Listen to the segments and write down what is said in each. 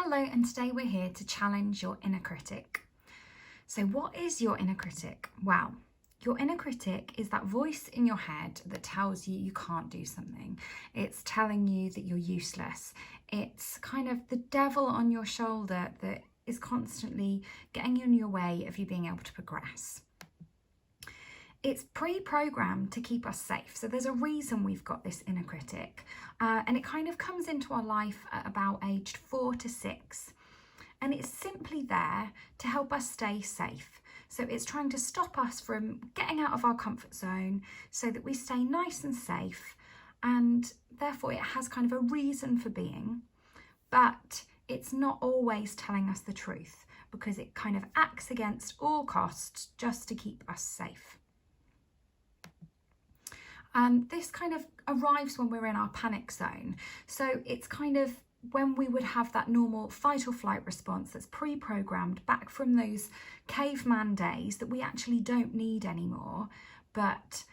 Hello, and today we're here to challenge your inner critic. So what is your inner critic? Well, your inner critic is that voice in your head that tells you you can't do something. It's telling you that you're useless. It's kind of the devil on your shoulder that is constantly getting in your way of you being able to progress. It's pre-programmed to keep us safe. So there's a reason we've got this inner critic. And it kind of comes into our life at about aged 4 to 6. And it's simply there to help us stay safe. So it's trying to stop us from getting out of our comfort zone so that we stay nice and safe. And therefore it has kind of a reason for being, but it's not always telling us the truth because it kind of acts against all costs just to keep us safe. This kind of arrives when we're in our panic zone. So it's kind of when we would have that normal fight or flight response that's pre-programmed back from those caveman days that we actually don't need anymore, but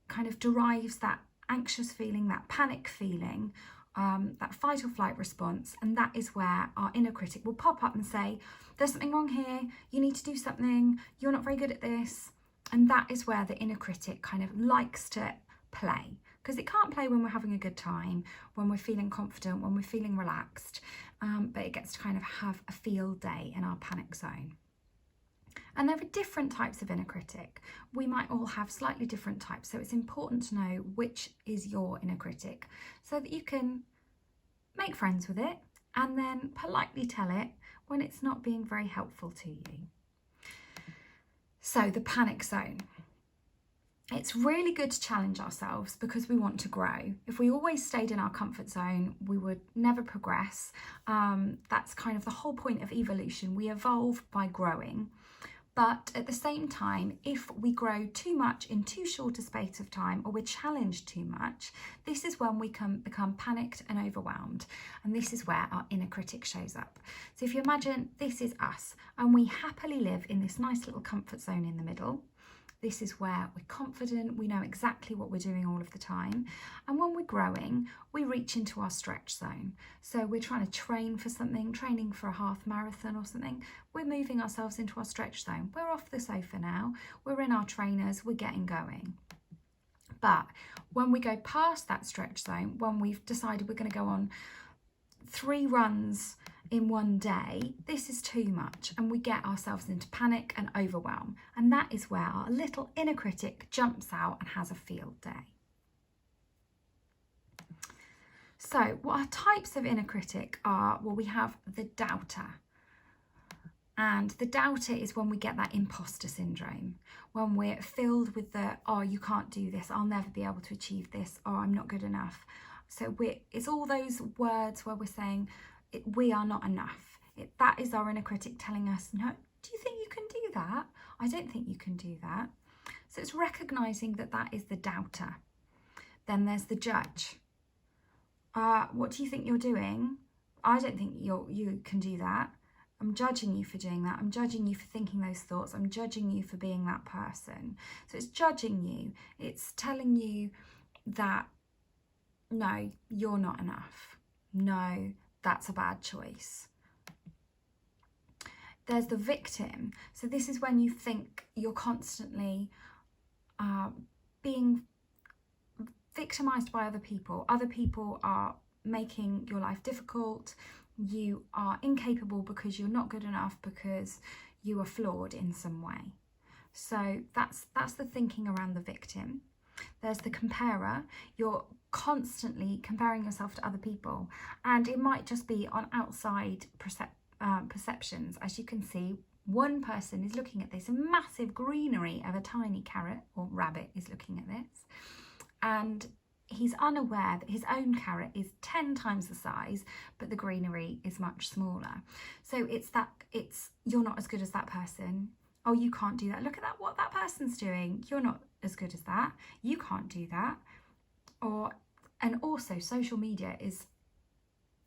kind of derives that anxious feeling, that panic feeling, that fight or flight response. And that is where our inner critic will pop up and say, there's something wrong here, you need to do something, you're not very good at this. And that is where the inner critic kind of likes to play, because it can't play when we're having a good time, when we're feeling confident, when we're feeling relaxed, but it gets to kind of have a field day in our panic zone. And there are different types of inner critic. We might all have slightly different types, so it's important to know which is your inner critic so that you can make friends with it and then politely tell it when it's not being very helpful to you. So the panic zone. It's really good to challenge ourselves because we want to grow. If we always stayed in our comfort zone, we would never progress. That's kind of the whole point of evolution. We evolve by growing. But at the same time, if we grow too much in too short a space of time, or we're challenged too much, this is when we can become panicked and overwhelmed. And this is where our inner critic shows up. So if you imagine this is us and we happily live in this nice little comfort zone in the middle. This is where we're confident, we know exactly what we're doing all of the time. And when we're growing, we reach into our stretch zone. So we're trying to train for something, training for a half marathon or something. We're moving ourselves into our stretch zone. We're off the sofa now, we're in our trainers, we're getting going. But when we go past that stretch zone, when we've decided we're going to go on 3 runs in one day, this is too much and we get ourselves into panic and overwhelm, and that is where our little inner critic jumps out and has a field day. So what our types of inner critic are, well, we have the doubter, and the doubter is when we get that imposter syndrome, when we're filled with the, oh, you can't do this, I'll never be able to achieve this, or I'm not good enough. So it's all those words where we're saying we are not enough. That is our inner critic telling us, no, do you think you can do that? I don't think you can do that. So it's recognising that that is the doubter. Then there's the judge. What do you think you're doing? I don't think you can do that. I'm judging you for doing that. I'm judging you for thinking those thoughts. I'm judging you for being that person. So it's judging you. It's telling you that, no, you're not enough. No, that's a bad choice. There's the victim. So this is when you think you're constantly being victimized by other people. Other people are making your life difficult. You are incapable because you're not good enough, because you are flawed in some way. So that's the thinking around the victim. There's the comparer. You're constantly comparing yourself to other people, and it might just be on outside perceptions. As you can see, one person is looking at this massive greenery of a tiny carrot, or rabbit is looking at this, and he's unaware that his own carrot is 10 times the size, but the greenery is much smaller. So it's you're not as good as that person. Oh, you can't do that. Look at that, what that person's doing. You're not as good as that. You can't do that. And also social media is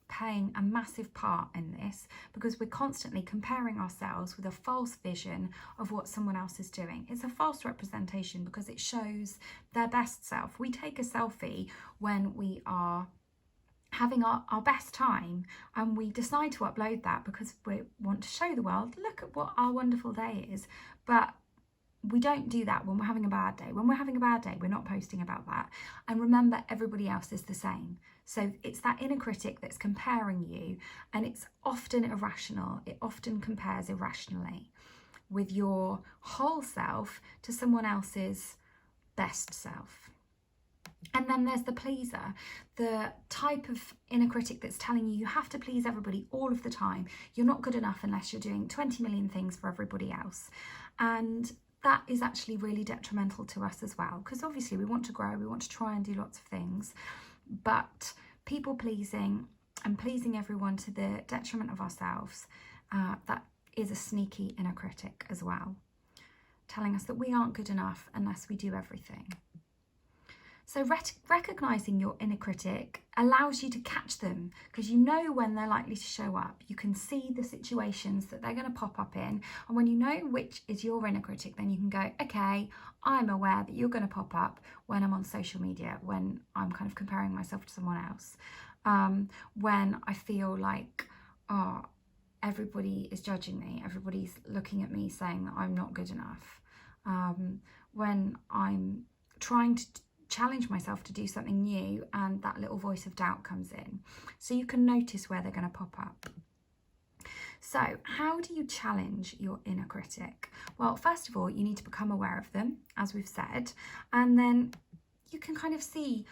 playing a massive part in this, because we're constantly comparing ourselves with a false vision of what someone else is doing. It's a false representation because it shows their best self. We take a selfie when we are having our best time, and we decide to upload that because we want to show the world, look at what our wonderful day is. But we don't do that when we're having a bad day. When we're having a bad day, we're not posting about that. And remember, everybody else is the same. So it's that inner critic that's comparing you, and it's often irrational. It often compares irrationally with your whole self to someone else's best self. And then there's the pleaser, the type of inner critic that's telling you have to please everybody all of the time. You're not good enough unless you're doing 20 million things for everybody else. And that is actually really detrimental to us as well, because obviously we want to grow, we want to try and do lots of things, but people pleasing and pleasing everyone to the detriment of ourselves, that is a sneaky inner critic as well, telling us that we aren't good enough unless we do everything. So recognising your inner critic allows you to catch them, because you know when they're likely to show up. You can see the situations that they're going to pop up in, and when you know which is your inner critic, then you can go, okay, I'm aware that you're going to pop up when I'm on social media, when I'm kind of comparing myself to someone else, when I feel like, oh, everybody is judging me, everybody's looking at me saying that I'm not good enough, when I'm trying to challenge myself to do something new and that little voice of doubt comes in. So you can notice where they're going to pop up. So how do you challenge your inner critic? Well, first of all, you need to become aware of them, as we've said, and then you can kind of see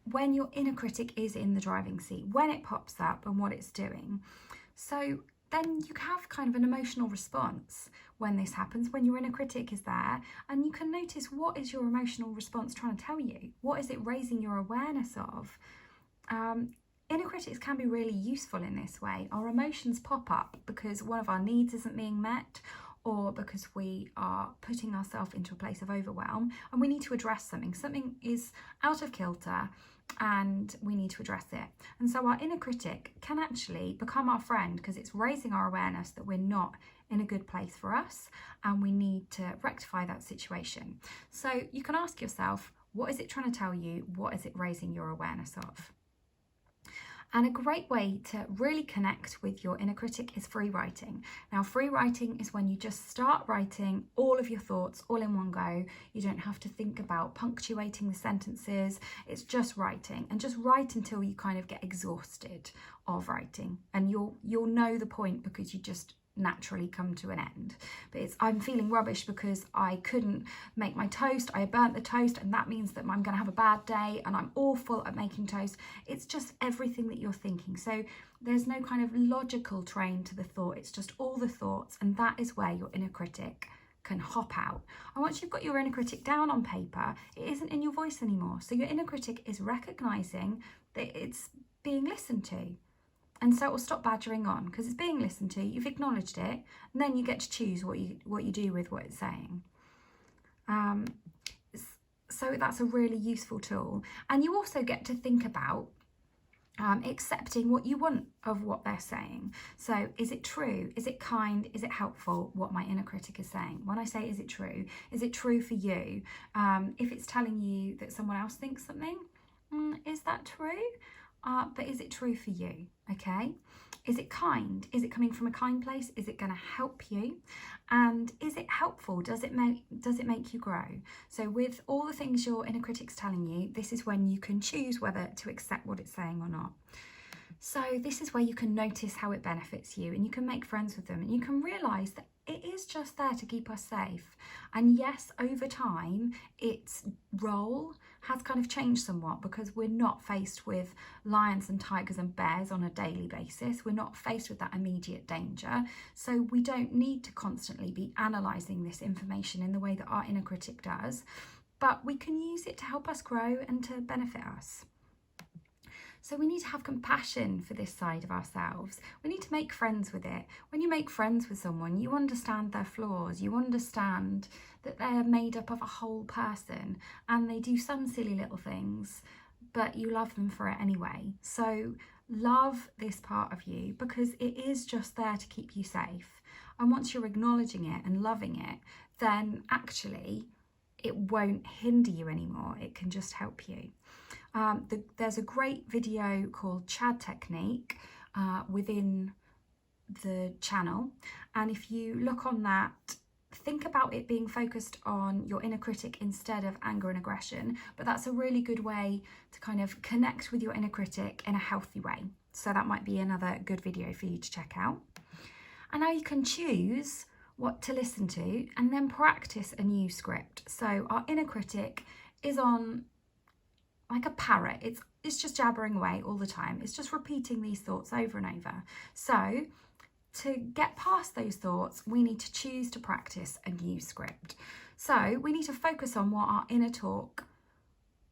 when your inner critic is in the driving seat, when it pops up and what it's doing. So then you have kind of an emotional response when this happens, when your inner critic is there, and you can notice what is your emotional response trying to tell you? What is it raising your awareness of? Inner critics can be really useful in this way. Our emotions pop up because one of our needs isn't being met, or because we are putting ourselves into a place of overwhelm and we need to address something. Something is out of kilter and we need to address it. And so our inner critic can actually become our friend, because it's raising our awareness that we're not in a good place for us and we need to rectify that situation. So you can ask yourself, what is it trying to tell you? What is it raising your awareness of? And a great way to really connect with your inner critic is free writing. Now, free writing is when you just start writing all of your thoughts all in one go. You don't have to think about punctuating the sentences. It's just writing, and just write until you kind of get exhausted of writing. And you'll know the point because you just naturally come to an end. But I'm feeling rubbish because I couldn't make my toast, I burnt the toast, and that means that I'm going to have a bad day and I'm awful at making toast. It's just everything that you're thinking. So there's no kind of logical train to the thought, it's just all the thoughts, and that is where your inner critic can hop out. And once you've got your inner critic down on paper, it isn't in your voice anymore. So your inner critic is recognizing that it's being listened to. And so it will stop badgering on because it's being listened to, you've acknowledged it, and then you get to choose what you do with what it's saying. So that's a really useful tool. And you also get to think about accepting what you want of what they're saying. So is it true? Is it kind? Is it helpful what my inner critic is saying? When I say is it true for you? If it's telling you that someone else thinks something, is that true? But is it true for you? Okay. Is it kind? Is it coming from a kind place? Is it going to help you? And is it helpful? Does it make you grow? So with all the things your inner critic's telling you, this is when you can choose whether to accept what it's saying or not. So this is where you can notice how it benefits you, and you can make friends with them, and you can realise that it is just there to keep us safe. And yes, over time, its role has kind of changed somewhat because we're not faced with lions and tigers and bears on a daily basis. We're not faced with that immediate danger. So we don't need to constantly be analysing this information in the way that our inner critic does, but we can use it to help us grow and to benefit us. So we need to have compassion for this side of ourselves. We need to make friends with it. When you make friends with someone, you understand their flaws. You understand that they're made up of a whole person and they do some silly little things, but you love them for it anyway. So love this part of you because it is just there to keep you safe. And once you're acknowledging it and loving it, then actually it won't hinder you anymore. It can just help you. There's a great video called Chad Technique within the channel, and if you look on that, think about it being focused on your inner critic instead of anger and aggression. But that's a really good way to kind of connect with your inner critic in a healthy way. So that might be another good video for you to check out. And now you can choose what to listen to and then practice a new script. So our inner critic is on like a parrot. It's just jabbering away all the time. It's just repeating these thoughts over and over. So to get past those thoughts, we need to choose to practice a new script. So we need to focus on what our inner talk,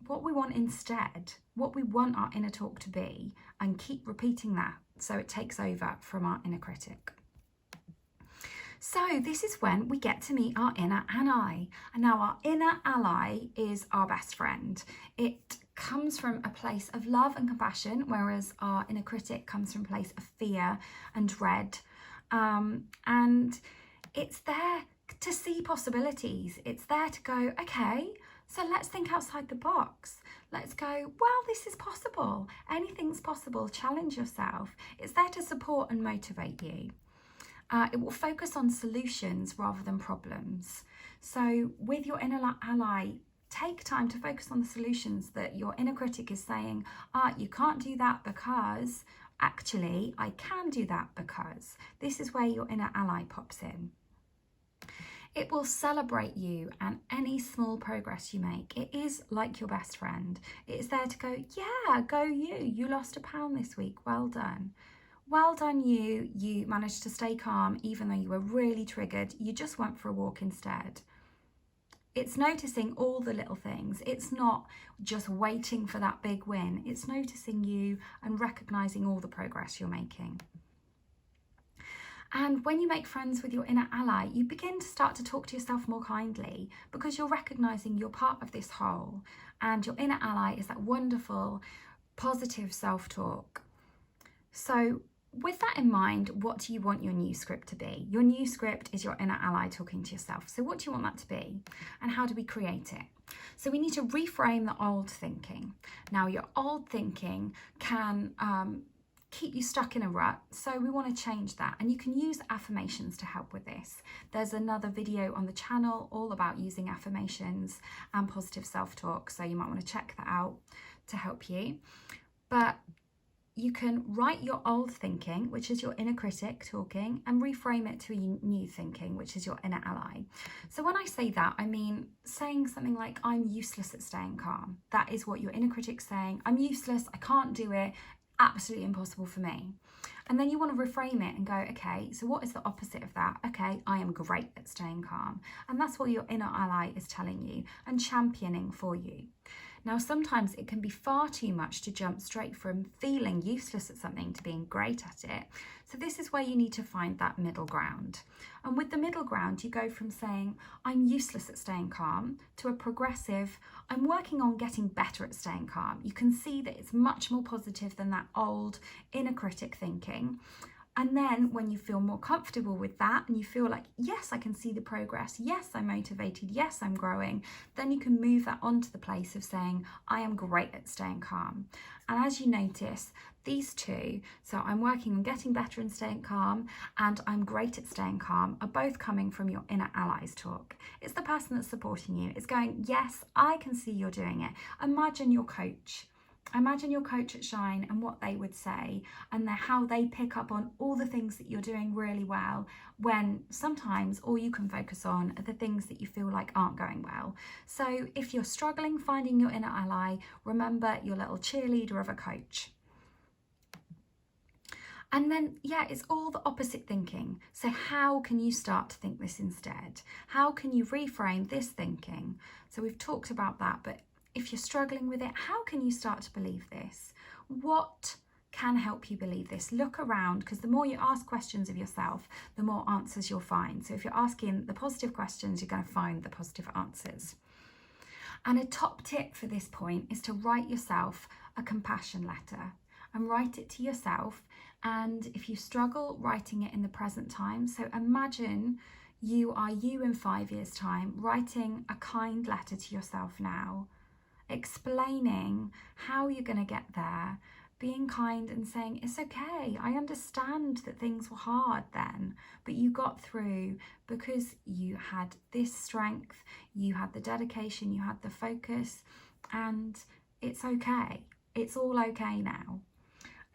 what we want instead, what we want our inner talk to be, and keep repeating that so it takes over from our inner critic. So this is when we get to meet our inner ally. And now our inner ally is our best friend. It comes from a place of love and compassion, whereas our inner critic comes from a place of fear and dread. And it's there to see possibilities. It's there to go, okay, so let's think outside the box. Let's go, well, this is possible. Anything's possible. Challenge yourself. It's there to support and motivate you. It will focus on solutions rather than problems. So with your inner ally, take time to focus on the solutions that your inner critic is saying, you can't do that because actually I can do that because. This is where your inner ally pops in. It will celebrate you and any small progress you make. It is like your best friend. It is there to go, yeah, go you. You lost £1 this week. Well done. Well done you. You managed to stay calm even though you were really triggered. You just went for a walk instead. It's noticing all the little things. It's not just waiting for that big win. It's noticing you and recognizing all the progress you're making. And when you make friends with your inner ally, you begin to start to talk to yourself more kindly because you're recognizing you're part of this whole. And your inner ally is that wonderful, positive self-talk. So with that in mind, what do you want your new script to be? Your new script is your inner ally talking to yourself. So what do you want that to be? And how do we create it? So we need to reframe the old thinking. Now, your old thinking can keep you stuck in a rut. So we want to change that. And you can use affirmations to help with this. There's another video on the channel all about using affirmations and positive self-talk. So you might want to check that out to help you. But you can write your old thinking, which is your inner critic talking, and reframe it to new thinking, which is your inner ally. So when I say that, I mean saying something like, I'm useless at staying calm. That is what your inner critic's saying. I'm useless, I can't do it, absolutely impossible for me. And then you want to reframe it and go, okay, so what is the opposite of that? Okay, I am great at staying calm. And that's what your inner ally is telling you and championing for you. Now, sometimes it can be far too much to jump straight from feeling useless at something to being great at it. So this is where you need to find that middle ground. And with the middle ground, you go from saying, I'm useless at staying calm, to a progressive, I'm working on getting better at staying calm. You can see that it's much more positive than that old inner critic thinking. And then when you feel more comfortable with that and you feel like, yes, I can see the progress, yes, I'm motivated, yes, I'm growing, then you can move that on to the place of saying, I am great at staying calm. And as you notice, these two, so I'm working on getting better and staying calm, and I'm great at staying calm, are both coming from your inner allies talk. It's the person that's supporting you. It's going, yes, I can see you're doing it. Imagine your coach. Imagine your coach at Shine and what they would say and how they pick up on all the things that you're doing really well, when sometimes all you can focus on are the things that you feel like aren't going well. So if you're struggling finding your inner ally, remember your little cheerleader of a coach. And then, yeah, it's all the opposite thinking. So how can you start to think this instead? How can you reframe this thinking? So we've talked about that, but if you're struggling with it, how can you start to believe this? What can help you believe this? Look around, because the more you ask questions of yourself, the more answers you'll find. So if you're asking the positive questions, you're going to find the positive answers. And a top tip for this point is to write yourself a compassion letter and write it to yourself. And if you struggle, writing it in the present time. So imagine you are you in 5 years' time, writing a kind letter to yourself now. explaining how you're going to get there, being kind and saying, it's okay, I understand that things were hard then, but you got through because you had this strength, you had the dedication, you had the focus, and it's okay. It's all okay now.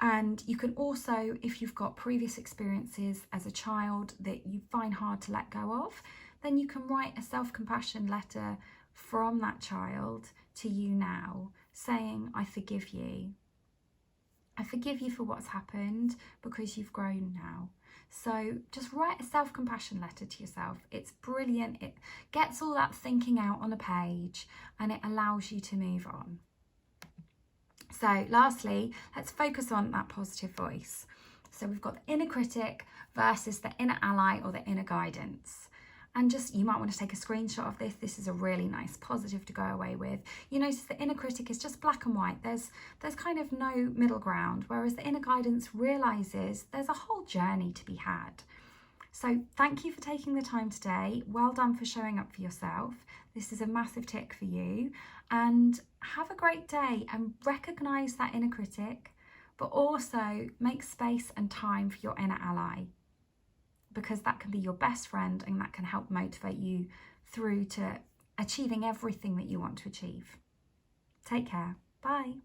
And you can also, if you've got previous experiences as a child that you find hard to let go of, then you can write a self-compassion letter from that child to you now, saying, I forgive you. I forgive you for what's happened because you've grown now. So just write a self-compassion letter to yourself. It's brilliant. It gets all that thinking out on a page and it allows you to move on. So lastly, let's focus on that positive voice. So we've got the inner critic versus the inner ally or the inner guidance. And just, you might want to take a screenshot of this. This is a really nice positive to go away with. You notice the inner critic is just black and white. There's kind of no middle ground, whereas the inner guidance realizes there's a whole journey to be had. So thank you for taking the time today. Well done for showing up for yourself. This is a massive tick for you. And have a great day and recognize that inner critic, but also make space and time for your inner ally, because that can be your best friend and that can help motivate you through to achieving everything that you want to achieve. Take care. Bye.